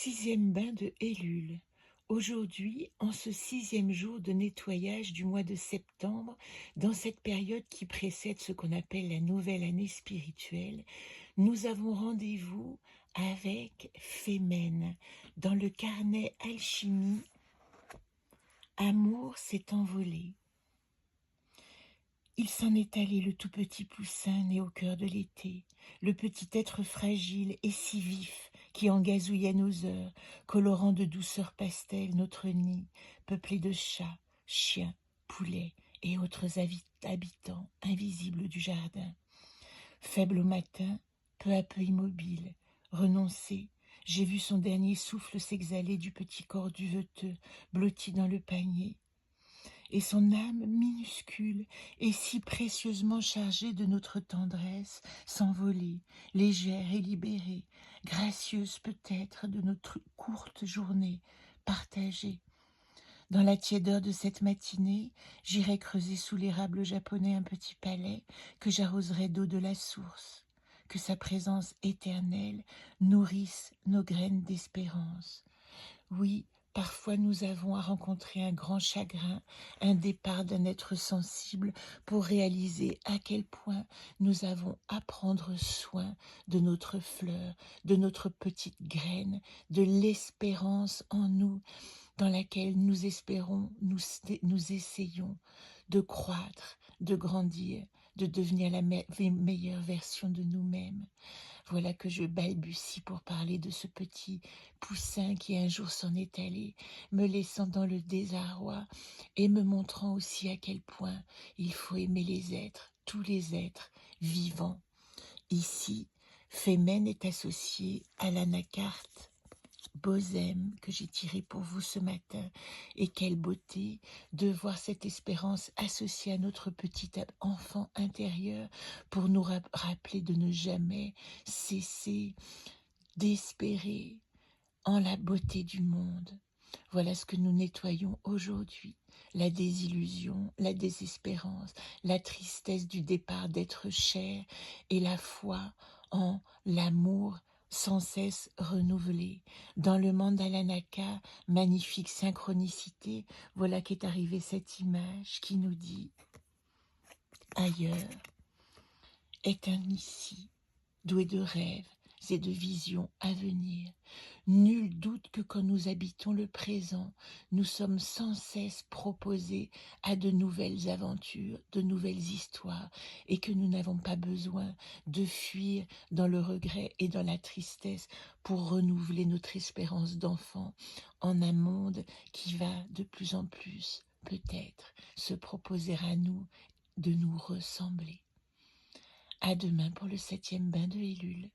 Sixième bain de Ellul. Aujourd'hui, en ce sixième jour de nettoyage du mois de septembre, dans cette période qui précède ce qu'on appelle la nouvelle année spirituelle, nous avons rendez-vous avec Femen. Dans le carnet Alchimie, Amour s'est envolé. Il s'en est allé, le tout petit poussin né au cœur de l'été, le petit être fragile et si vif qui engazouillait nos heures, colorant de douceur pastel notre nid, peuplé de chats, chiens, poulets et autres habitants invisibles du jardin. Faible au matin, peu à peu immobile, renoncé, j'ai vu son dernier souffle s'exhaler du petit corps duveteux, blotti dans le panier, et son âme minuscule et si précieusement chargée de notre tendresse s'envoler, légère et libérée, gracieuse peut-être de notre courte journée partagée. Dans la tiédeur de cette matinée, j'irai creuser sous l'érable japonais un petit palais que j'arroserai d'eau de la source, que sa présence éternelle nourrisse nos graines d'espérance. Oui, parfois nous avons à rencontrer un grand chagrin, un départ d'un être sensible pour réaliser à quel point nous avons à prendre soin de notre fleur, de notre petite graine, de l'espérance en nous, dans laquelle nous espérons, nous essayons de croître, de grandir, de devenir la meilleure version de nous-mêmes. Voilà que je balbutie pour parler de ce petit poussin qui un jour s'en est allé, me laissant dans le désarroi et me montrant aussi à quel point il faut aimer les êtres, tous les êtres vivants. Ici, Femen est associé à l'anacarte Bosem que j'ai tiré pour vous ce matin. Et quelle beauté de voir cette espérance associée à notre petit enfant intérieur pour nous rappeler de ne jamais cesser d'espérer en la beauté du monde. Voilà ce que nous nettoyons aujourd'hui, la désillusion, la désespérance, la tristesse du départ d'être cher et la foi en l'amour sans cesse renouvelé. Dans le mandala Naka, magnifique synchronicité, voilà qu'est arrivée cette image qui nous dit « Ailleurs est un ici, doué de rêves et de visions à venir. Nul doute que quand nous habitons le présent, nous sommes sans cesse proposés à de nouvelles aventures, de nouvelles histoires, et que nous n'avons pas besoin de fuir dans le regret et dans la tristesse pour renouveler notre espérance d'enfant en un monde qui va de plus en plus, peut-être, se proposer à nous de nous ressembler. À demain pour le 7e bain de Ellul.